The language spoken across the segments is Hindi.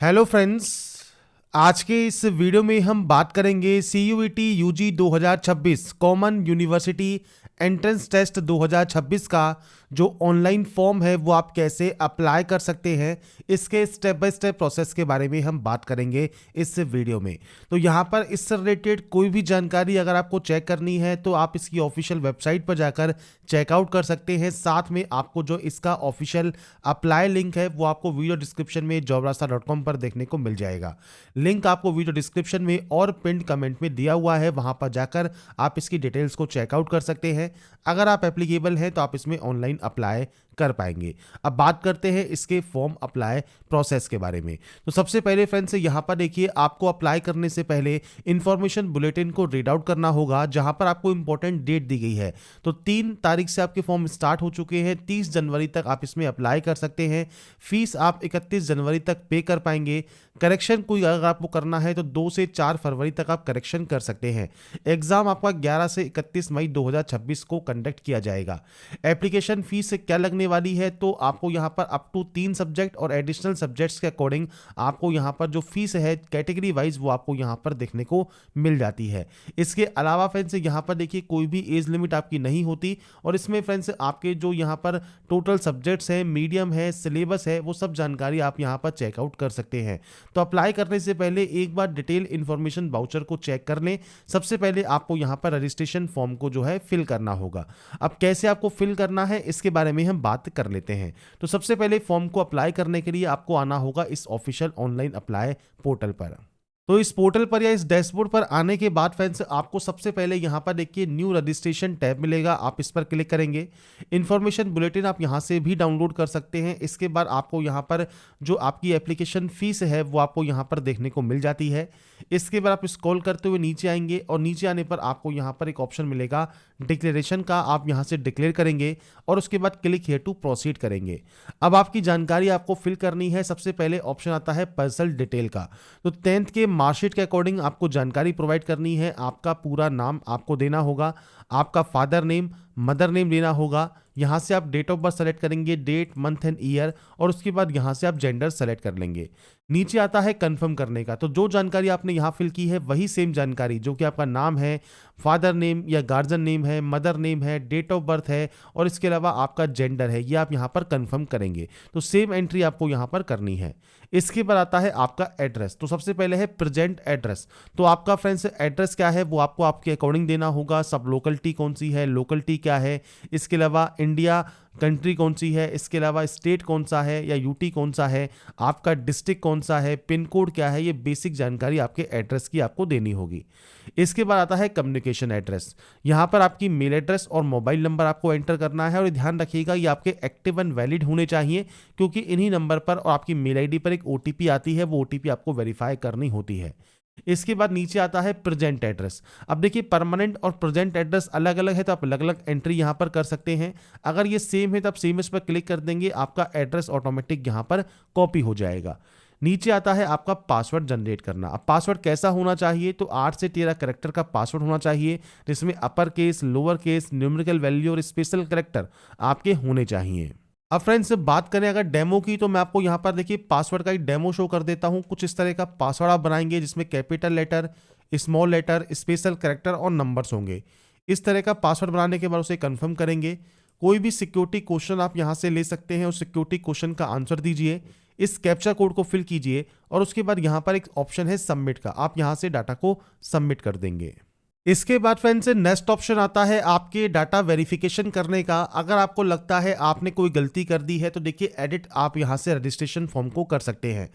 Hello friends. आज के इस वीडियो में हम बात करेंगे CUET UG 2026 common university entrance test 2026 का जो ऑनलाइन फॉर्म है वो आप कैसे अप्लाई कर सकते हैं, इसके स्टेप बाय स्टेप प्रोसेस के बारे में हम बात करेंगे इस वीडियो में। तो यहाँ पर इससे रिलेटेड कोई भी जानकारी अगर आपको चेक करनी है तो आप इसकी ऑफिशियल वेबसाइट पर जाकर चेकआउट कर सकते हैं। साथ में आपको जो इसका ऑफिशियल अप्लाई लिंक है वो आपको वीडियो डिस्क्रिप्शन में jobrasta.com पर देखने को मिल जाएगा। लिंक आपको वीडियो डिस्क्रिप्शन में और पिंड कमेंट में दिया हुआ है, वहां पर जाकर आप इसकी डिटेल्स को चेकआउट कर सकते हैं। अगर आप एप्लीकेबल हैं तो आप इसमें ऑनलाइन अप्लाई कर पाएंगे। अब बात करते हैं इसके फॉर्म अप्लाई प्रोसेस के बारे में। तो सबसे पहले फ्रेंड्स यहाँ पर देखिए, आपको अप्लाई करने से पहले इंफॉर्मेशन बुलेटिन को रीड आउट करना होगा, जहां पर आपको इंपॉर्टेंट डेट दी गई है। तो 3 तारीख से आपके फॉर्म स्टार्ट हो चुके हैं, 30 जनवरी तक आप इसमें अप्लाई कर सकते हैं। फीस आप 31 जनवरी तक पे कर पाएंगे। करेक्शन कोई अगर आपको करना है तो 2 से 4 फरवरी तक आप करेक्शन कर सकते हैं। एग्जाम आपका 11 से 31 मई 2026 को कंडक्ट किया जाएगा। एप्लीकेशन फीस क्या लगने वाली है, तो आपको यहाँ पर अप टू 3 सब्जेक्ट और एडिशनल सब्जेक्ट्स के अकॉर्डिंग आपको यहाँ पर जो फीस है कैटेगरी वाइज वो आपको यहाँ पर देखने को मिल जाती है। इसके अलावा फ्रेंड्स यहाँ पर देखिए कोई भी एज लिमिट आपकी नहीं होती, और इसमें फ्रेंड्स आपके जो यहाँ पर टोटल सब्जेक्ट्स हैं, मीडियम है, सिलेबस है, वो सब जानकारी आप यहाँ पर चेकआउट कर सकते हैं। तो अप्लाई करने से पहले एक बार डिटेल इन्फॉर्मेशन वाउचर को चेक कर लें। सबसे पहले आपको यहाँ पर रजिस्ट्रेशन फॉर्म को जो है फिल करना होगा। अब कैसे आपको फिल करना है इसके बारे में हम बात कर लेते हैं। तो सबसे पहले फॉर्म को अप्लाई करने के लिए आपको आना होगा इस ऑफिशियल ऑनलाइन अप्लाई पोर्टल पर। तो इस पोर्टल पर या इस डैशबोर्ड पर आने के बाद फ्रेंड्स आपको सबसे पहले यहाँ पर देखिए न्यू रजिस्ट्रेशन टैब मिलेगा, आप इस पर क्लिक करेंगे। इन्फॉर्मेशन बुलेटिन आप यहाँ से भी डाउनलोड कर सकते हैं। इसके बाद आपको यहाँ पर जो आपकी एप्लीकेशन फीस है वो आपको यहाँ पर देखने को मिल जाती है। इसके बाद आप स्क्रॉल करते हुए नीचे आएंगे, और नीचे आने पर आपको यहाँ पर एक ऑप्शन मिलेगा डिक्लेरेशन का, आप यहाँ से डिक्लेयर करेंगे और उसके बाद क्लिक हियर टू प्रोसीड करेंगे। अब आपकी जानकारी आपको फिल करनी है। सबसे पहले ऑप्शन आता है पर्सनल डिटेल का। तो 10th के मार्कशीट के अकॉर्डिंग आपको जानकारी प्रोवाइड करनी है। आपका पूरा नाम आपको देना होगा, आपका फादर नेम, मदर नेम देना होगा। यहाँ से आप डेट ऑफ बर्थ सेलेक्ट करेंगे, डेट, मंथ एंड ईयर, और उसके बाद यहाँ से आप जेंडर सेलेक्ट कर लेंगे। नीचे आता है कंफर्म करने का। तो जो जानकारी आपने यहाँ फिल की है वही सेम जानकारी जो कि आपका नाम है, फादर नेम या गार्जियन नेम है, मदर नेम है, डेट ऑफ बर्थ है, और इसके अलावा आपका जेंडर है, ये आप यहाँ पर कंफर्म करेंगे। तो सेम एंट्री आपको यहाँ पर करनी है। इसके बाद आता है आपका एड्रेस। तो सबसे पहले है प्रेजेंट एड्रेस। तो आपका फ्रेंड्स एड्रेस क्या है वो आपको आपके अकॉर्डिंग देना होगा। सब लोकलिटी कौन सी है, लोकलिटी क्या है, इसके अलावा इंडिया कंट्री कौन सी है, इसके अलावा स्टेट कौन सा है या यूटी कौन सा है, आपका डिस्ट्रिक्ट कौन सा है, पिन कोड क्या है, ये बेसिक जानकारी आपके एड्रेस की आपको देनी होगी। इसके बाद आता है कम्युनिकेशन एड्रेस। यहाँ पर आपकी मेल एड्रेस और मोबाइल नंबर आपको एंटर करना है, और ध्यान रखिएगा ये आपके एक्टिव एंड वैलिड होने चाहिए, क्योंकि इन्हीं नंबर पर और आपकी मेल आईडी पर एक ओटीपी आती है, वो ओटीपी आपको वेरीफाई करनी होती है। इसके बाद नीचे आता है प्रेजेंट एड्रेस। अब देखिए परमानेंट और प्रेजेंट एड्रेस अलग अलग है, तो आप अलग अलग एंट्री यहाँ पर कर सकते हैं। अगर ये सेम है तो आप सेम इस पर क्लिक कर देंगे, आपका एड्रेस ऑटोमेटिक यहाँ पर कॉपी हो जाएगा। नीचे आता है आपका पासवर्ड जनरेट करना। अब पासवर्ड कैसा होना चाहिए, तो 8 से 13 कैरेक्टर का पासवर्ड होना चाहिए, जिसमें upper case, lower case, numerical value और स्पेशल कैरेक्टर आपके होने चाहिए। अब फ्रेंड्स बात करें अगर डेमो की, तो मैं आपको यहाँ पर देखिए पासवर्ड का एक डेमो शो कर देता हूँ। कुछ इस तरह का पासवर्ड आप बनाएंगे जिसमें capital letter, small letter, special character और नंबर्स होंगे। इस तरह का पासवर्ड बनाने के बाद उसे कंफर्म करेंगे। कोई भी सिक्योरिटी क्वेश्चन आप यहाँ से ले सकते हैं, उस सिक्योरिटी क्वेश्चन का आंसर दीजिए, इस कैप्चा कोड को फिल कीजिए, और उसके बाद यहाँ पर एक ऑप्शन है सबमिट का, आप यहाँ से डाटा को सबमिट कर देंगे। इसके बाद फ्रेंड्स नेक्स्ट ऑप्शन आता है आपके डाटा वेरिफिकेशन करने का। अगर आपको लगता है आपने कोई गलती कर दी है तो देखिए एडिट आप यहाँ से रजिस्ट्रेशन फॉर्म को कर सकते हैं।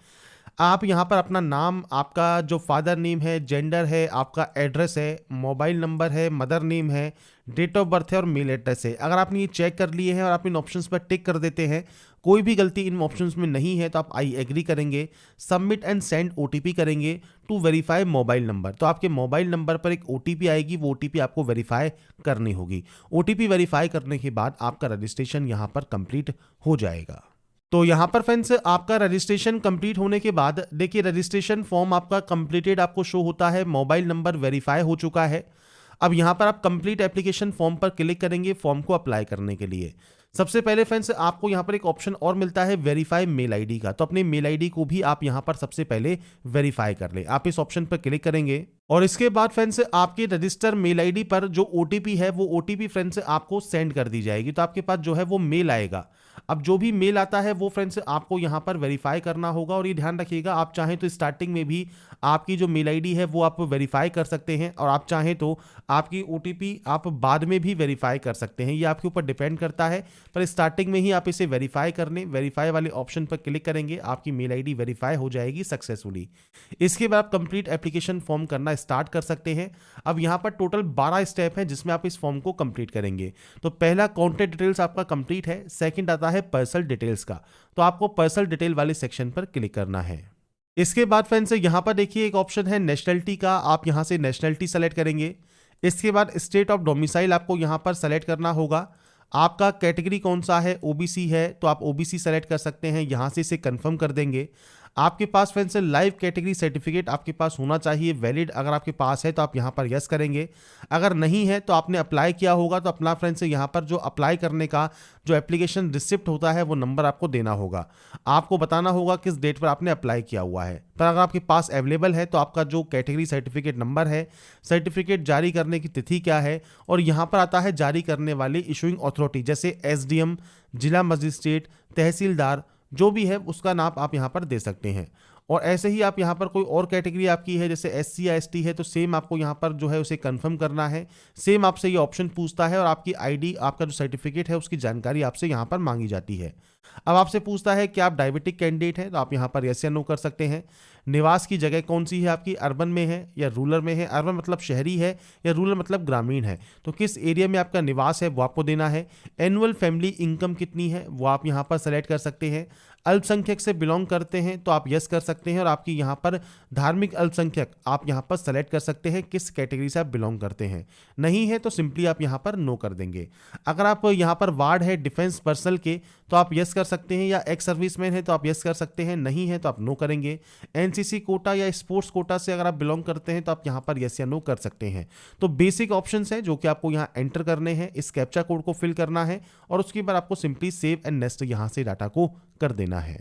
आप यहाँ पर अपना नाम, आपका जो फादर नेम है, जेंडर है, आपका एड्रेस है, मोबाइल नंबर है, मदर नेम है, डेट ऑफ बर्थ है और मेल एड्रेस है। अगर आपने ये चेक कर लिए हैं और आप इन ऑप्शंस पर टिक कर देते हैं, कोई भी गलती इन ऑप्शंस में नहीं है, तो आप आई एग्री करेंगे, सबमिट एंड सेंड ओटीपी करेंगे टू वेरीफाई मोबाइल नंबर। तो आपके मोबाइल नंबर पर एक ओटीपी आएगी, वो ओटीपी आपको वेरीफाई करनी होगी। ओटीपी वेरीफाई करने के बाद आपका रजिस्ट्रेशन यहाँ पर कंप्लीट हो जाएगा। तो यहाँ पर फ्रेंड्स आपका रजिस्ट्रेशन कंप्लीट होने के बाद देखिए रजिस्ट्रेशन फॉर्म आपका कंप्लीटेड आपको शो होता है, मोबाइल नंबर वेरीफाई हो चुका है। अब यहाँ पर आप कंप्लीट एप्लीकेशन फॉर्म पर क्लिक करेंगे फॉर्म को अप्लाई करने के लिए। सबसे पहले फ्रेंड्स आपको यहाँ पर एक ऑप्शन और मिलता है वेरीफाई मेल आईडी का, तो अपने मेल आईडी को भी आप यहाँ पर सबसे पहले वेरीफाई कर लें। आप इस ऑप्शन पर क्लिक करेंगे और इसके बाद फ्रेंड्स आपके रजिस्टर मेल आईडी पर जो ओटीपी है वो ओटीपी फ्रेंड्स आपको सेंड कर दी जाएगी। तो आपके पास जो है वो मेल आएगा। अब जो भी मेल आता है वो फ्रेंड्स आपको यहाँ पर वेरीफाई करना होगा। और ये ध्यान रखिएगा, आप चाहें तो स्टार्टिंग में भी आपकी जो मेल आईडी है वो आप वेरीफाई कर सकते हैं और आप चाहें तो आपकी ओटीपी आप बाद में भी वेरीफाई कर सकते हैं। ये आपके ऊपर डिपेंड करता है, पर स्टार्टिंग में ही आप इसे वेरीफाई कर लें। वेरीफाई वाले ऑप्शन पर क्लिक करेंगे, आपकी मेल आईडी वेरीफाई हो जाएगी सक्सेसफुली। इसके बाद आप कंप्लीट एप्लीकेशन फॉर्म करना स्टार्ट कर सकते हैं। अब यहाँ पर टोटल 12 स्टेप हैं जिसमें आप इस फॉर्म को कंप्लीट करेंगे। तो पहला कॉन्टैक्ट डिटेल्स आपका कंप्लीट है। सेकंड आता है पर्सनल डिटेल्स का, तो आपको पर्सनल डिटेल वाले सेक्शन पर क्लिक करना है। इसके बाद फ्रेंड्स यहाँ पर देखिए एक ऑप्शन है नेशनलिटी का, आप यहाँ से नेशनलिटी सेलेक्ट करेंगे। इसके बाद स्टेट ऑफ डोमिसाइल आपको यहाँ पर सेलेक्ट करना होगा। आपका कैटेगरी कौन सा है, ओबीसी है तो आप ओबीसी सेलेक्ट कर सकते हैं, यहाँ से इसे कंफर्म कर देंगे। आपके पास फ्रेंड्स लाइव कैटेगरी सर्टिफिकेट आपके पास होना चाहिए वैलिड, अगर आपके पास है तो आप यहाँ पर यस करेंगे। अगर नहीं है तो आपने अप्लाई किया होगा तो अपना फ्रेंड्स यहाँ पर जो अप्लाई करने का जो एप्लीकेशन रिसिप्ट होता है वो नंबर आपको देना होगा। आपको बताना होगा किस डेट पर आपने अप्लाई किया हुआ है। पर अगर आपके पास अवेलेबल है तो आपका जो कैटेगरी सर्टिफिकेट नंबर है, सर्टिफिकेट जारी करने की तिथि क्या है, और यहाँ पर आता है जारी करने वाली इशूइंग अथॉरिटी जैसे एसडीएम, जिला मजिस्ट्रेट, तहसीलदार, जो भी है उसका नाम आप यहाँ पर दे सकते हैं। और ऐसे ही आप यहाँ पर कोई और कैटेगरी आपकी है जैसे एससी या एसटी है तो सेम आपको यहाँ पर जो है उसे कंफर्म करना है। सेम आपसे ये ऑप्शन पूछता है और आपकी आईडी, आपका जो सर्टिफिकेट है उसकी जानकारी आपसे यहाँ पर मांगी जाती है। अब आपसे पूछता है कि आप डायबिटिक कैंडिडेट हैं तो आप यहाँ पर यस या नो कर सकते हैं। निवास की जगह कौन सी है आपकी, अर्बन में है या रूरल में है, अर्बन मतलब शहरी है या रूरल मतलब ग्रामीण है, तो किस एरिया में आपका निवास है वो आपको देना है। एनुअल फैमिली इनकम कितनी है वो आप यहाँ पर सेलेक्ट कर सकते हैं। अल्पसंख्यक से बिलोंग करते हैं तो आप यस कर सकते हैं और आपकी यहाँ पर धार्मिक अल्पसंख्यक आप यहाँ पर सेलेक्ट कर सकते हैं किस कैटेगरी से आप बिलोंग करते हैं। नहीं है तो सिंपली आप यहाँ पर नो कर देंगे। अगर आप यहाँ पर वार्ड है डिफेंस पर्सनल के तो आप यस कर सकते हैं, या एक्स सर्विसमैन है तो आप यस कर सकते हैं, नहीं है तो आप नो करेंगे। एनसीसी कोटा या स्पोर्ट्स कोटा से अगर आप बिलोंग करते हैं तो आप यहाँ पर यस या नो कर सकते हैं। तो बेसिक ऑप्शंस हैं जो कि आपको यहाँ एंटर करने हैं, इस कैप्चा कोड को फिल करना है और उसके बाद आपको सिंपली सेव एंड नेक्स्ट यहाँ से डाटा को कर देना है।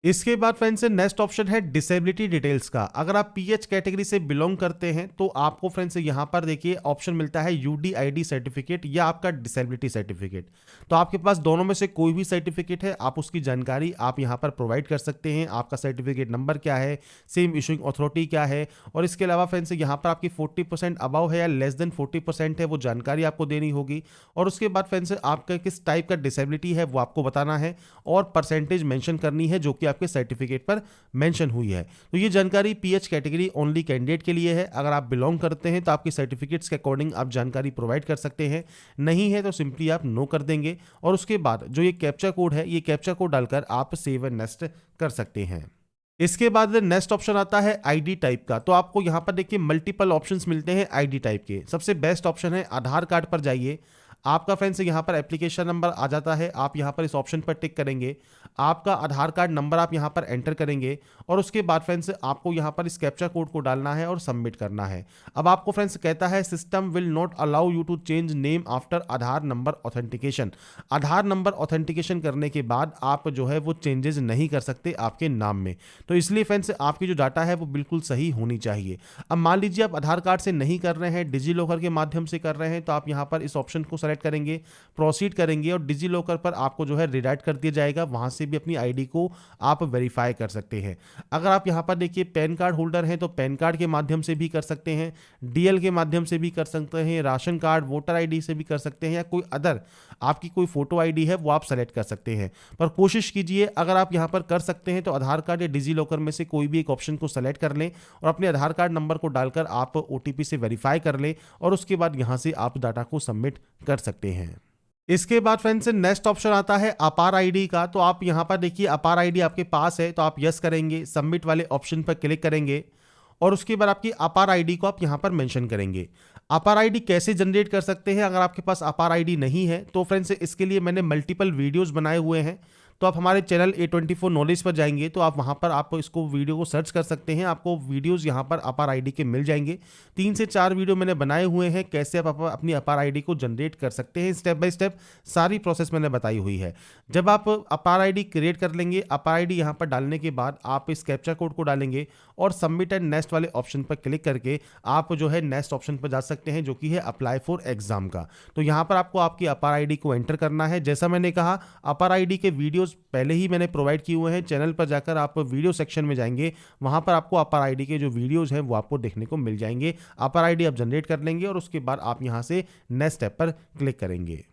इसके बाद फ्रेंड्स नेक्स्ट ऑप्शन है डिसेबिलिटी डिटेल्स का। अगर आप पीएच कैटेगरी से बिलोंग करते हैं तो आपको फ्रेंड्स यहाँ पर देखिए ऑप्शन मिलता है यूडीआईडी सर्टिफिकेट या आपका डिसेबिलिटी सर्टिफिकेट। तो आपके पास दोनों में से कोई भी सर्टिफिकेट है, आप उसकी जानकारी आप यहाँ पर प्रोवाइड कर सकते हैं। आपका सर्टिफिकेट नंबर क्या है, सेम इशूइंग अथॉरिटी क्या है, और इसके अलावा फ्रेंड्स यहाँ पर आपकी 40% अबव है या लेस देन 40% है वो जानकारी आपको देनी होगी। और उसके बाद फ्रेंड्स आपका किस टाइप का डिसेबिलिटी है वो आपको बताना है और परसेंटेज मेंशन करनी है जो कि आपके सर्टिफिकेट पर मेंशन हुई है। तो ये जानकारी पीएच कैटेगरी ओनली कैंडिडेट के लिए है। अगर आप बिलोंग करते हैं तो आपके सर्टिफिकेट्स के अकॉर्डिंग आप जानकारी प्रोवाइड कर सकते हैं, नहीं है तो सिंपली आप नो कर देंगे। और उसके बाद जो ये कैप्चा कोड है, ये कैप्चा कोड डालकर आप सेव एंड नेक्स्ट कर सकते हैं। इसके बाद नेक्स्ट ऑप्शन आता है आईडी टाइप का। तो आपको यहाँ पर देखिए मल्टीपल ऑप्शंस मिलते हैं आईडी टाइप के। सबसे बेस्ट ऑप्शन है आधार कार्ड पर जाइए। आपका फ्रेंड्स यहाँ पर एप्लीकेशन नंबर आ जाता है, आप यहाँ पर इस ऑप्शन पर टिक करेंगे, आपका आधार कार्ड नंबर आप यहाँ पर एंटर करेंगे और उसके बाद फ्रेंड्स आपको यहाँ पर इस कैप्चा कोड को डालना है और सबमिट करना है। अब आपको फ्रेंड्स कहता है system will not allow you to change name after Aadhaar number authentication. Aadhaar number authentication करने के बाद आप जो है वो चेंजेस नहीं कर सकते आपके नाम में। तो इसलिए फ्रेंड्स आपकी जो डाटा है वो बिल्कुल सही होनी चाहिए। अब मान लीजिए आप आधार कार्ड से नहीं कर रहे हैं, डिजी लॉकर के माध्यम से कर रहे हैं, तो आप यहाँ पर इस ऑप्शन को सेलेक्ट करेंगे, प्रोसीड करेंगे और डिजी लॉकर पर आपको जो है रिडायरेक्ट कर दिया जाएगा। वहां से भी अपनी आईडी को आप वेरीफाई कर सकते हैं। अगर आप यहाँ पर देखिए पैन कार्ड होल्डर हैं तो पैन कार्ड के माध्यम से भी कर सकते हैं, डीएल के माध्यम से भी कर सकते हैं, राशन कार्ड, वोटर आईडी से भी कर सकते हैं, या कोई अदर आपकी कोई फोटो आईडी है वो आप सेलेक्ट कर सकते हैं। पर कोशिश कीजिए अगर आप यहाँ पर कर सकते हैं तो आधार कार्ड या डिजी लॉकर में से कोई भी एक ऑप्शन को सेलेक्ट कर लें और अपने आधार कार्ड नंबर को डालकर आप ओटीपी से वेरीफाई कर लें और उसके बाद यहाँ से आप डाटा को सबमिट कर सकते हैं। इसके बाद फ्रेंड्स नेक्स्ट ऑप्शन आता है अपार आईडी का। तो आप यहाँ पर देखिए अपार आईडी आपके पास है तो आप यस करेंगे, सबमिट वाले ऑप्शन पर क्लिक करेंगे और उसके बाद आपकी अपार आईडी को आप यहाँ पर मेंशन करेंगे। अपार आईडी कैसे जनरेट कर सकते हैं अगर आपके पास अपार आईडी नहीं है तो फ्रेंड्स इसके लिए मैंने मल्टीपल वीडियोस बनाए हुए हैं, तो आप हमारे चैनल A24 नॉलेज पर जाएंगे तो आप वहाँ पर आप इसको वीडियो को सर्च कर सकते हैं। आपको वीडियोज़ यहाँ पर अपार आईडी के मिल जाएंगे। 3 से 4 वीडियो मैंने बनाए हुए हैं कैसे आप अपनी अपार आईडी को जनरेट कर सकते हैं। स्टेप बाय स्टेप सारी प्रोसेस मैंने बताई हुई है। जब आप अपार आईडी क्रिएट कर लेंगे, अपार आईडी यहाँ पर डालने के बाद आप इस कैप्चा कोड को डालेंगे और सबमिट एंड नेक्स्ट वाले ऑप्शन पर क्लिक करके आप जो है नेक्स्ट ऑप्शन पर जा सकते हैं, जो कि है अप्लाई फॉर एग्जाम का। तो यहाँ पर आपको आपकी अपार आईडी को एंटर करना है। जैसा मैंने कहा, अपार आईडी के वीडियोस पहले ही मैंने प्रोवाइड किए हुए हैं। चैनल पर जाकर आप वीडियो सेक्शन में जाएंगे, वहाँ पर आपको अपार आईडी के जो वीडियोज़ हैं वो आपको देखने को मिल जाएंगे। अपार आईडी आप जनरेट कर लेंगे और उसके बाद आप यहाँ से नेक्स्ट स्टेप पर क्लिक करेंगे।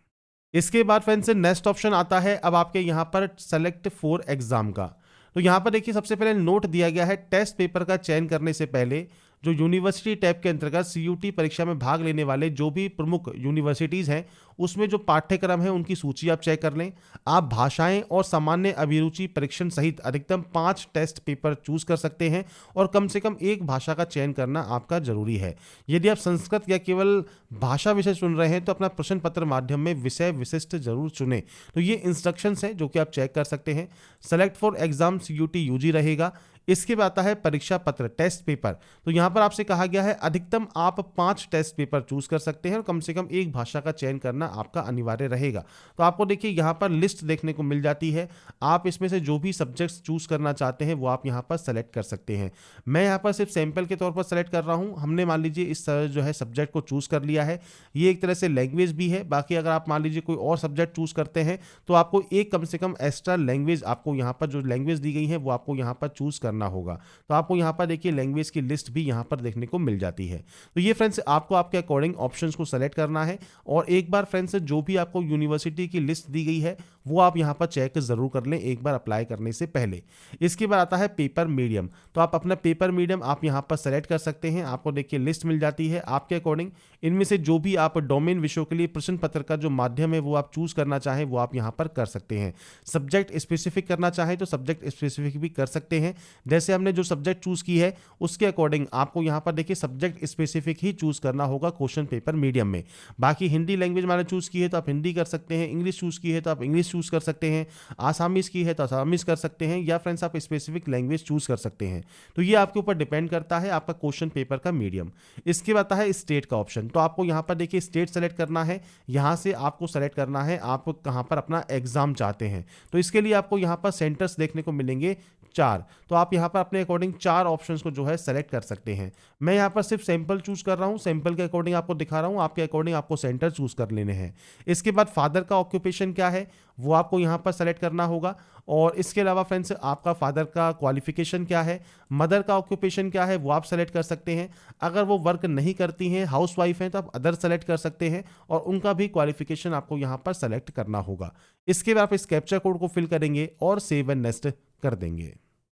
इसके बाद फ्रेंड्स नेक्स्ट ऑप्शन आता है अब आपके यहाँ पर सेलेक्ट फॉर एग्जाम का। तो यहाँ पर देखिए सबसे पहले नोट दिया गया है, टेस्ट पेपर का चयन करने से पहले जो यूनिवर्सिटी टैब के अंतर्गत CUT परीक्षा में भाग लेने वाले जो भी प्रमुख यूनिवर्सिटीज़ हैं उसमें जो पाठ्यक्रम है उनकी सूची आप चेक कर लें। आप भाषाएं और सामान्य अभिरुचि परीक्षण सहित अधिकतम 5 टेस्ट पेपर चूज कर सकते हैं और कम से कम एक भाषा का चयन करना आपका जरूरी है। यदि आप संस्कृत या केवल भाषा विषय चुन रहे हैं तो अपना प्रश्न पत्र माध्यम में विषय विशिष्ट जरूर चुनें। तो ये इंस्ट्रक्शंस हैं जो कि आप चेक कर सकते हैं। Select for exam CUT UG रहेगा। इसके बाद आता है परीक्षा पत्र टेस्ट पेपर। तो यहाँ पर आपसे कहा गया है अधिकतम आप 5 टेस्ट पेपर चूज कर सकते हैं और कम से कम एक भाषा का चयन करना आपका अनिवार्य रहेगा। तो आपको देखिए यहाँ पर लिस्ट देखने को मिल जाती है। आप इसमें से जो भी सब्जेक्ट्स चूज करना चाहते हैं वो आप यहाँ पर सेलेक्ट कर सकते हैं। मैं यहाँ पर सिर्फ सैंपल के तौर पर सेलेक्ट कर रहा हूँ। हमने मान लीजिए इस जो है सब्जेक्ट को चूज कर लिया है। ये एक तरह से लैंग्वेज भी है। बाकी अगर आप मान लीजिए कोई और सब्जेक्ट चूज करते हैं तो आपको एक कम से कम एक्स्ट्रा लैंग्वेज आपको यहाँ पर जो लैंग्वेज दी गई है वो आपको यहाँ पर चूज करना होगा। तो आपको यहाँ पर देखिए लैंग्वेज की लिस्ट भी यहाँ पर देखने को मिल जाती है। तो ये फ्रेंड्स आपको आपके अकॉर्डिंग ऑप्शंस को सेलेक्ट करना है और एक बार फ्रेंड्स जो भी आपको यूनिवर्सिटी की लिस्ट दी गई है वो आप यहाँ पर चेक जरूर कर लें एक बार अप्लाई करने से पहले। इसके बाद आता है पेपर मीडियम। तो आप अपना पेपर मीडियम आप यहाँ पर सेलेक्ट कर सकते हैं। आपको देखिए लिस्ट मिल जाती है आपके अकॉर्डिंग। इनमें से जो भी आप डोमेन विषयों के लिए प्रश्न पत्र का जो माध्यम है वो आप चूज करना चाहें वो आप यहाँ पर कर सकते हैं। सब्जेक्ट स्पेसिफिक करना चाहें तो सब्जेक्ट स्पेसिफिक भी कर सकते हैं। जैसे हमने जो सब्जेक्ट चूज की है उसके अकॉर्डिंग आपको यहाँ पर देखिए सब्जेक्ट स्पेसिफिक ही चूज करना होगा क्वेश्चन पेपर मीडियम में। बाकी हिंदी लैंग्वेज मैंने चूज की है तो आप हिंदी कर सकते हैं, इंग्लिश चूज की है तो आप इंग्लिश चूज कर सकते हैं, आसामीज की है तो आसामीज कर सकते हैं, या फ्रेंड्स आप स्पेसिफिक लैंग्वेज चूज कर सकते हैं। तो ये आपके ऊपर डिपेंड करता है आपका क्वेश्चन पेपर का मीडियम। इसके बाद आता है स्टेट का ऑप्शन। तो आपको यहाँ पर देखिए स्टेट सेलेक्ट करना है। यहाँ से आपको सेलेक्ट करना है आप कहाँ पर अपना एग्जाम चाहते हैं। तो इसके लिए आपको यहाँ पर सेंटर्स देखने को मिलेंगे 4। तो आप यहाँ पर अपने अकॉर्डिंग 4 ऑप्शंस को जो है सेलेक्ट कर सकते हैं। मैं यहाँ पर सिर्फ सैंपल चूज कर रहा हूँ, सैंपल के अकॉर्डिंग आपको दिखा रहा हूँ। आपके अकॉर्डिंग आपको सेंटर चूज कर लेने हैं। इसके बाद फादर का ऑक्यूपेशन क्या है वो आपको यहाँ पर सेलेक्ट करना होगा। और इसके अलावा फ्रेंड्स आपका फादर का क्वालिफिकेशन क्या है, मदर का ऑक्यूपेशन क्या है वो आप सेलेक्ट कर सकते हैं। अगर वो वर्क नहीं करती हैं, हाउसवाइफ हैं, तो आप अदर सेलेक्ट कर सकते हैं और उनका भी क्वालिफिकेशन आपको यहाँ पर सेलेक्ट करना होगा। इसके बाद आप इस कैप्चा कोड को फिल करेंगे और सेव एंड नेक्स्ट कर देंगे।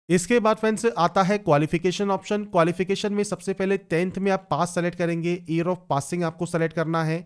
इसके बाद फ्रेंड्स आता है क्वालिफिकेशन ऑप्शन। क्वालिफिकेशन में सबसे पहले 10th में आप पास सेलेक्ट करेंगे। ईयर ऑफ पासिंग आपको सेलेक्ट करना है।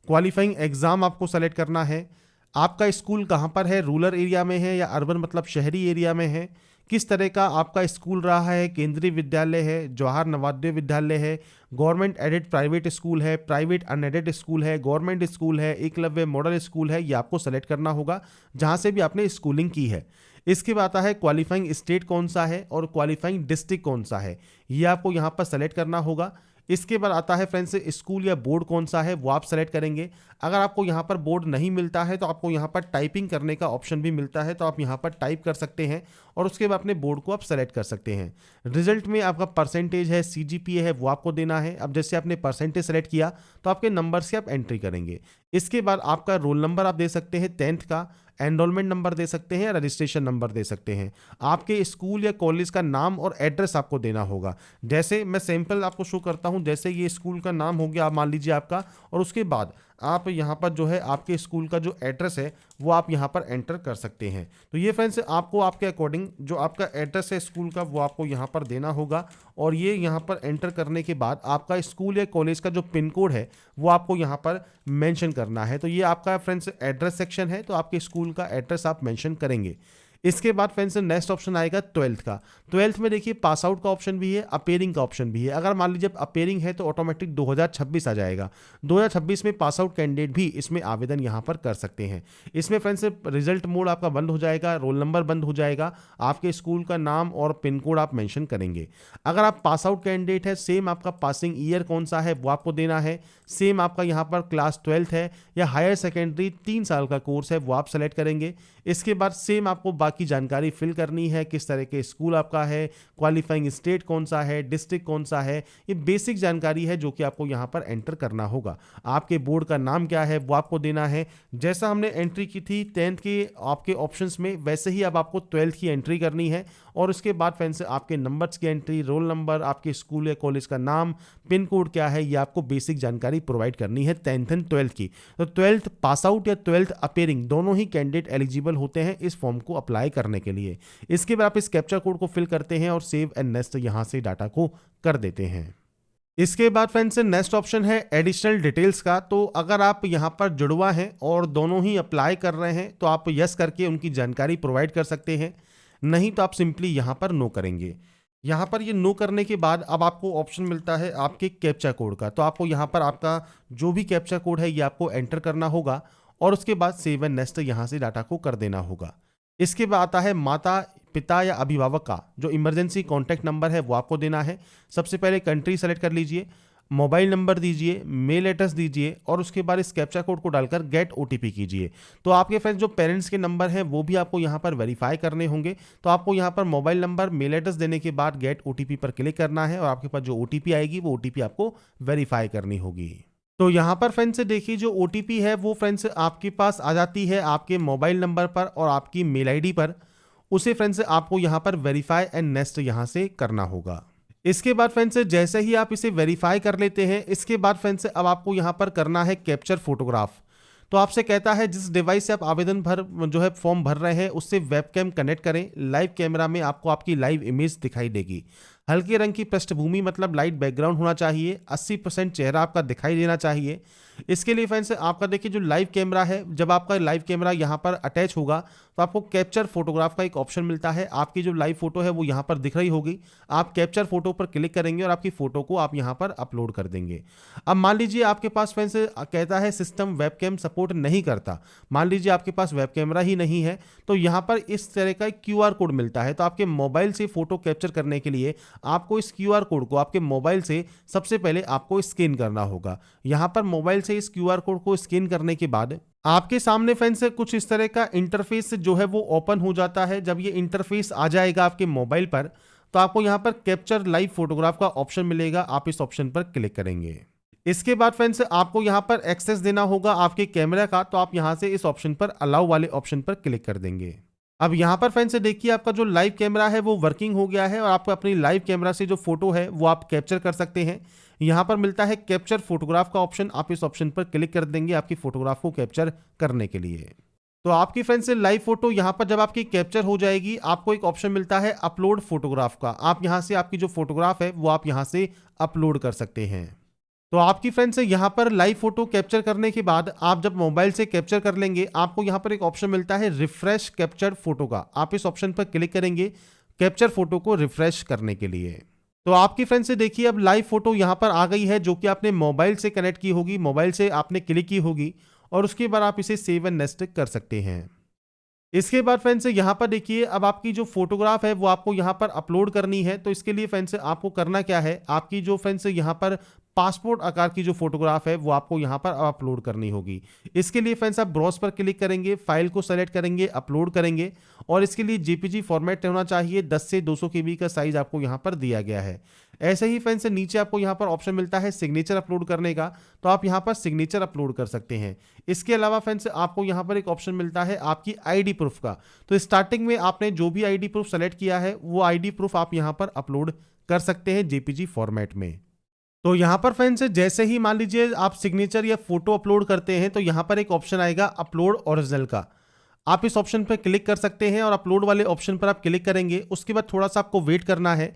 क्वालिफाइंग एग्जाम आपको सेलेक्ट करना है। आपका स्कूल कहाँ पर है, रूरल एरिया में है या अर्बन मतलब शहरी एरिया में है, किस तरह का आपका स्कूल रहा है, केंद्रीय विद्यालय है, जवाहर नवोदय विद्यालय है, गवर्नमेंट एडेड प्राइवेट स्कूल है, प्राइवेट अनएडेड स्कूल है, गवर्नमेंट स्कूल है, एकलव्य मॉडल स्कूल है, ये आपको सेलेक्ट करना होगा जहाँ से भी आपने स्कूलिंग की है। इसके बाद आता है क्वालिफाइंग स्टेट कौन सा है और क्वालिफाइंग डिस्ट्रिक्ट कौन सा है, ये आपको यहाँ पर सेलेक्ट करना होगा। इसके बाद आता है फ्रेंड्स स्कूल या बोर्ड कौन सा है वो आप सेलेक्ट करेंगे। अगर आपको यहाँ पर बोर्ड नहीं मिलता है तो आपको यहाँ पर टाइपिंग करने का ऑप्शन भी मिलता है, तो आप यहाँ पर टाइप कर सकते हैं और उसके बाद अपने बोर्ड को आप सेलेक्ट कर सकते हैं। रिजल्ट में आपका परसेंटेज है, CGPA है वो आपको देना है। अब जैसे आपने परसेंटेज सेलेक्ट किया तो आपके नंबर से आप एंट्री करेंगे। इसके बाद आपका रोल नंबर आप दे सकते हैं 10th का, एनरोलमेंट नंबर दे सकते हैं, रजिस्ट्रेशन नंबर दे सकते हैं। आपके स्कूल या कॉलेज का नाम और एड्रेस आपको देना होगा। जैसे मैं सैंपल आपको शो करता हूं, जैसे ये स्कूल का नाम हो गया, आप मान लीजिए आपका, और उसके बाद आप यहाँ पर जो है आपके स्कूल का जो एड्रेस है वो आप यहाँ पर एंटर कर सकते हैं। तो ये फ्रेंड्स आपको आपके अकॉर्डिंग जो आपका एड्रेस है स्कूल का वो आपको यहाँ पर देना होगा और ये यहाँ पर एंटर करने के बाद आपका स्कूल या कॉलेज का जो पिन कोड है वो आपको यहाँ पर मेंशन करना है। तो ये आपका फ्रेंड्स एड्रेस सेक्शन है, तो आपके स्कूल का एड्रेस आप मेंशन करेंगे। इसके बाद फ्रेंड्स नेक्स्ट ऑप्शन आएगा 12th का। 12th में देखिए पास आउट का ऑप्शन भी है, अपेयरिंग का ऑप्शन भी है। अगर मान लीजिए अपेयरिंग है तो ऑटोमेटिक 2026 आ जाएगा। 2026 में पास आउट कैंडिडेट भी इसमें आवेदन यहाँ पर कर सकते हैं। इसमें फ्रेंड्स रिजल्ट मोड आपका बंद हो जाएगा, रोल नंबर बंद हो जाएगा, आपके स्कूल का नाम और पिन कोड आप मेंशन करेंगे। अगर आप पास आउट कैंडिडेट है, सेम आपका पासिंग ईयर कौन सा है वो आपको देना है। सेम आपका यहाँ पर क्लास 12th है या हायर सेकेंडरी 3 साल का कोर्स है वो आप सेलेक्ट करेंगे। इसके बाद सेम आपको बाकी जानकारी फिल करनी है, किस तरह के स्कूल आपका है, क्वालिफाइंग स्टेट कौन सा है, डिस्ट्रिक्ट कौन सा है, ये बेसिक जानकारी है जो कि आपको यहाँ पर एंटर करना होगा। आपके बोर्ड का नाम क्या है वो आपको देना है। जैसा हमने एंट्री की थी 10th के आपके ऑप्शंस में, वैसे ही अब आपको 12th की एंट्री करनी है। और उसके बाद फ्रेंड्स आपके नंबर्स की एंट्री, रोल नंबर, आपके स्कूल या कॉलेज का नाम, पिन कोड क्या है, ये आपको बेसिक जानकारी प्रोवाइड करनी है 10th एंड 12th की। तो 12th पास आउट या 12th अपेयरिंग दोनों ही कैंडिडेट एलिजिबल होते हैं इस फॉर्म को अप्लाई करने के लिए। इसके बाद आप इस कैप्चा कोड को फिल करते हैं और सेव एंड नेक्स्ट यहां से डाटा को कर देते हैं। इसके बाद फ्रेंड्स नेक्स्ट ऑप्शन है एडिशनल डिटेल्स का। तो अगर आप यहां पर जुड़वा हैं और दोनों ही अप्लाई कर रहे हैं तो आप यस करके उनकी जानकारी प्रोवाइड कर सकते हैं, नहीं तो आप सिंपली यहां पर नो करेंगे। यहाँ पर ये नो करने के बाद अब आपको ऑप्शन मिलता है आपके कैप्चा कोड का। तो आपको यहाँ पर आपका जो भी कैप्चा कोड है ये आपको एंटर करना होगा और उसके बाद सेव एंड नेक्स्ट यहाँ से डाटा को कर देना होगा। इसके बाद आता है माता पिता या अभिभावक का जो इमरजेंसी कॉन्टैक्ट नंबर है वो आपको देना है। सबसे पहले कंट्री सेलेक्ट कर लीजिए, मोबाइल नंबर दीजिए, मेल एड्रेस दीजिए और उसके बाद इस कैप्चा कोड को डालकर गेट ओटीपी कीजिए। तो आपके फ्रेंड्स जो पेरेंट्स के नंबर हैं वो भी आपको यहाँ पर वेरीफाई करने होंगे। तो आपको यहाँ पर मोबाइल नंबर, मेल एड्रेस देने के बाद गेट ओटीपी पर क्लिक करना है और आपके पास जो ओटीपी आएगी वो ओटीपी आपको वेरीफाई करनी होगी। तो यहाँ पर फ्रेंड्स देखिए जो ओटीपी है वो फ्रेंड्स आपके पास आ जाती है आपके मोबाइल नंबर पर और आपकी मेल आईडी पर। उसे फ्रेंड्स आपको यहाँ पर वेरीफाई एंड नेक्स्ट यहाँ से करना होगा। इसके बाद फ्रेंड्स जैसे ही आप इसे वेरीफाई कर लेते हैं, इसके बाद फ्रेंड्स अब आपको यहाँ पर करना है कैप्चर फोटोग्राफ। तो आपसे कहता है जिस डिवाइस से आप आवेदन फॉर्म भर रहे हैं उससे वेबकैम कनेक्ट करें। लाइव कैमरा में आपको आपकी लाइव इमेज दिखाई देगी। हल्के रंग की पृष्ठभूमि मतलब लाइट बैकग्राउंड होना चाहिए। 80% चेहरा आपका दिखाई देना चाहिए। इसके लिए फ्रेंड्स आपका देखिए जो लाइव कैमरा है, जब आपका लाइव कैमरा यहाँ पर अटैच होगा तो आपको कैप्चर फोटोग्राफ का एक ऑप्शन मिलता है। आपकी जो लाइव फोटो है वो यहाँ पर दिख रही होगी। आप कैप्चर फोटो पर क्लिक करेंगे और आपकी फोटो को आप यहाँ पर अपलोड कर देंगे। अब मान लीजिए आपके पास फ्रेंड्स कहता है सिस्टम वेबकैम सपोर्ट नहीं करता। मान लीजिए आपके पास वेब कैमरा ही नहीं है तो यहाँ पर इस तरह का QR कोड मिलता है। तो आपके मोबाइल से फोटो कैप्चर करने के लिए आपको इस QR कोड को आपके मोबाइल से सबसे पहले आपको स्कैन करना होगा। यहाँ पर मोबाइल से इस QR कोड को स्कैन करने के बाद आपके सामने फ्रेंड्स कुछ इस तरह का इंटरफेस जो है वो ओपन हो जाता है। जब ये इंटरफेस आ जाएगा आपके मोबाइल पर तो आपको यहाँ पर कैप्चर लाइव फोटोग्राफ का ऑप्शन मिलेगा। आप इस ऑप्शन पर क्लिक करेंगे। इसके बाद फ्रेंड्स आपको यहाँ पर एक्सेस देना होगा आपके कैमरा का। तो आप यहाँ से इस ऑप्शन पर अलाउ वाले ऑप्शन पर क्लिक कर देंगे। अब यहाँ पर फ्रेंड्स देखिए आपका जो लाइव कैमरा है वो वर्किंग हो गया है और आपको अपनी लाइव कैमरा से जो फोटो है वो आप कैप्चर कर सकते हैं। यहाँ पर मिलता है कैप्चर फोटोग्राफ का ऑप्शन। आप इस ऑप्शन पर क्लिक कर देंगे आपकी फोटोग्राफ को कैप्चर करने के लिए। तो आपकी फ्रेंड्स लाइव फोटो यहाँ पर जब आपकी कैप्चर हो जाएगी आपको एक ऑप्शन मिलता है अपलोड फोटोग्राफ का। आप यहाँ से आपकी जो फोटोग्राफ है वो आप यहाँ से अपलोड कर सकते हैं। तो आपकी फ्रेंड्स यहाँ पर लाइव फोटो कैप्चर करने के बाद आप जब मोबाइल से कैप्चर कर लेंगे आपको यहाँ पर एक ऑप्शन मिलता है रिफ्रेश कैप्चर्ड फोटो का। आप इस ऑप्शन पर क्लिक करेंगे कैप्चर फोटो को रिफ्रेश करने के लिए। तो आपकी फ्रेंड्स से देखिए अब लाइव फोटो यहाँ पर आ गई है जो कि आपने मोबाइल से कनेक्ट की होगी, मोबाइल से आपने क्लिक की होगी और उसके बाद आप इसे सेव एंड नेक्स्ट कर सकते हैं। इसके बाद फ्रेंड्स यहाँ पर देखिए अब आपकी जो फोटोग्राफ है वो आपको यहाँ पर अपलोड करनी है। तो इसके लिए फ्रेंड्स आपको करना क्या है, आपकी जो फ्रेंड्स यहाँ पर पासपोर्ट आकार की जो फोटोग्राफ है वो आपको यहाँ पर अपलोड करनी होगी। इसके लिए फ्रेंड्स आप ब्राउज पर क्लिक करेंगे, फाइल को सेलेक्ट करेंगे, अपलोड करेंगे और इसके लिए JPG फॉर्मेट होना चाहिए। 10 से 200 KB का साइज आपको यहाँ पर दिया गया है। ऐसे ही फ्रेंड्स नीचे आपको यहाँ पर ऑप्शन मिलता है सिग्नेचर अपलोड करने का। तो आप यहाँ पर सिग्नेचर अपलोड कर सकते हैं। इसके अलावा फ्रेंड्स आपको यहाँ पर एक ऑप्शन मिलता है आपकी ID प्रूफ का। तो स्टार्टिंग में आपने जो भी ID प्रूफ सेलेक्ट किया है वो ID प्रूफ आप यहाँ पर अपलोड कर सकते हैं JPG फॉर्मेट में। तो यहाँ पर फ्रेंड्स जैसे ही मान लीजिए आप सिग्नेचर या फोटो अपलोड करते हैं तो यहाँ पर एक ऑप्शन आएगा अपलोड ओरिजिनल का। आप इस ऑप्शन पर क्लिक कर सकते हैं और अपलोड वाले ऑप्शन पर आप क्लिक करेंगे। उसके बाद थोड़ा सा आपको वेट करना है।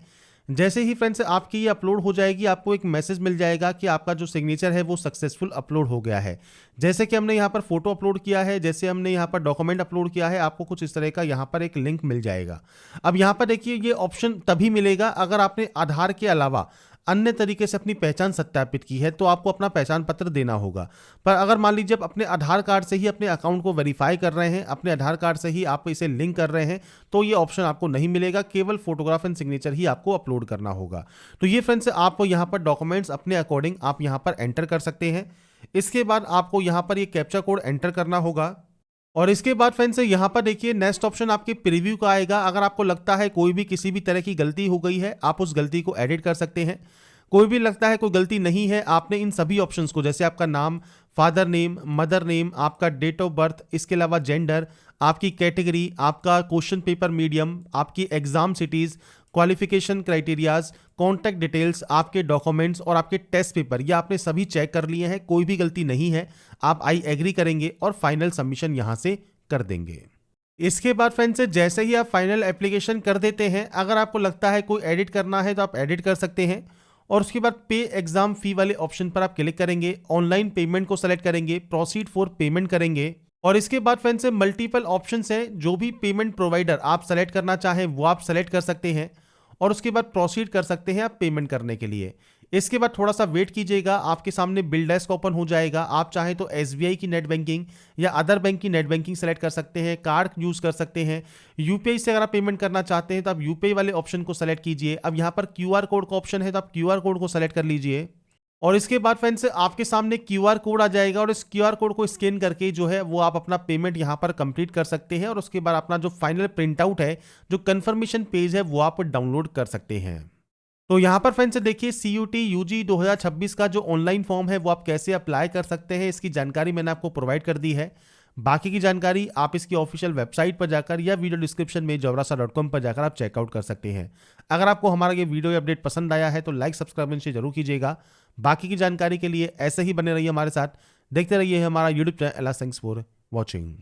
जैसे ही फ्रेंड्स आपकी ये अपलोड हो जाएगी, आपको एक मैसेज मिल जाएगा कि आपका जो सिग्नेचर है वो सक्सेसफुल अपलोड हो गया है। जैसे कि हमने यहाँ पर फोटो अपलोड किया है, जैसे हमने यहाँ पर डॉक्यूमेंट अपलोड किया है, आपको कुछ इस तरह का यहाँ पर एक लिंक मिल जाएगा। अब यहाँ पर देखिए ये ऑप्शन तभी मिलेगा अगर आपने आधार के अलावा अन्य तरीके से अपनी पहचान सत्यापित की है, तो आपको अपना पहचान पत्र देना होगा। पर अगर मान लीजिए आप अपने आधार कार्ड से ही अपने अकाउंट को वेरीफाई कर रहे हैं, अपने आधार कार्ड से ही आप इसे लिंक कर रहे हैं, तो ये ऑप्शन आपको नहीं मिलेगा, केवल फोटोग्राफ एंड सिग्नेचर ही आपको अपलोड करना होगा। तो ये फ्रेंड्स आप यहाँ पर डॉक्यूमेंट्स अपने अकॉर्डिंग आप यहाँ पर एंटर कर सकते हैं। इसके बाद आपको यहाँ पर ये कैप्चा कोड एंटर करना होगा और इसके बाद फ्रेंड्स यहाँ पर देखिए नेक्स्ट ऑप्शन आपके प्रीव्यू का आएगा। अगर आपको लगता है कोई भी किसी भी तरह की गलती हो गई है, आप उस गलती को एडिट कर सकते हैं। कोई भी लगता है कोई गलती नहीं है, आपने इन सभी ऑप्शंस को, जैसे आपका नाम, फादर नेम, मदर नेम, आपका डेट ऑफ बर्थ, इसके अलावा जेंडर, आपकी कैटेगरी, आपका क्वेश्चन पेपर मीडियम, आपकी exam cities, qualification criterias, contact details, आपके डॉक्यूमेंट्स और आपके टेस्ट पेपर, ये आपने सभी चेक कर लिए हैं, कोई भी गलती नहीं है। आप आई एग्री करेंगे और फाइनल सबमिशन यहां से कर देंगे। इसके बाद फ्रेंड्स जैसे ही आप फाइनल एप्लीकेशन कर देते हैं, अगर आपको लगता है कोई एडिट करना है तो आप एडिट कर सकते हैं और उसके बाद पे एग्जाम फी वाले ऑप्शन पर आप क्लिक करेंगे, ऑनलाइन पेमेंट को सेलेक्ट करेंगे, प्रोसीड फॉर पेमेंट करेंगे और इसके बाद फ्रेंड्स मल्टीपल ऑप्शंस हैं। जो भी पेमेंट प्रोवाइडर आप सेलेक्ट करना चाहें वो आप सेलेक्ट कर सकते हैं और उसके बाद प्रोसीड कर सकते हैं आप पेमेंट करने के लिए। इसके बाद थोड़ा सा वेट कीजिएगा, आपके सामने बिल डेस्क ओपन हो जाएगा। आप चाहें तो एसबीआई की नेट बैंकिंग या अदर बैंक की नेट बैंकिंग सेलेक्ट कर सकते हैं, कार्ड यूज कर सकते हैं। यूपीआई से अगर आप पेमेंट करना चाहते हैं तो आप यूपीआई वाले ऑप्शन को सेलेक्ट कीजिए। अब यहाँ पर क्यूआर कोड का ऑप्शन है तो आप क्यूआर कोड को सेलेक्ट कर लीजिए और इसके बाद फ्रेंड्स आपके सामने क्यूआर कोड आ जाएगा और इस क्यूआर कोड को स्कैन करके जो है वो आप अपना पेमेंट यहाँ पर कंप्लीट कर सकते हैं और उसके बाद अपना जो फाइनल प्रिंट आउट है, जो कंफर्मेशन पेज है, वो आप डाउनलोड कर सकते हैं। तो यहाँ पर फ्रेंड्स देखिए CUT UG 2026 का जो ऑनलाइन फॉर्म है वो आप कैसे अप्लाई कर सकते हैं, इसकी जानकारी मैंने आपको प्रोवाइड कर दी है। बाकी की जानकारी आप इसकी ऑफिशियल वेबसाइट पर जाकर या वीडियो डिस्क्रिप्शन में jawrasa.com पर जाकर आप चेकआउट कर सकते हैं। अगर आपको हमारा ये वीडियो या अपडेट पसंद आया है तो लाइक सब्सक्राइब से जरूर कीजिएगा। बाकी की जानकारी के लिए ऐसे ही बने रहिए हमारे साथ, देखते रहिए हमारा YouTube channel. Thanks for watching.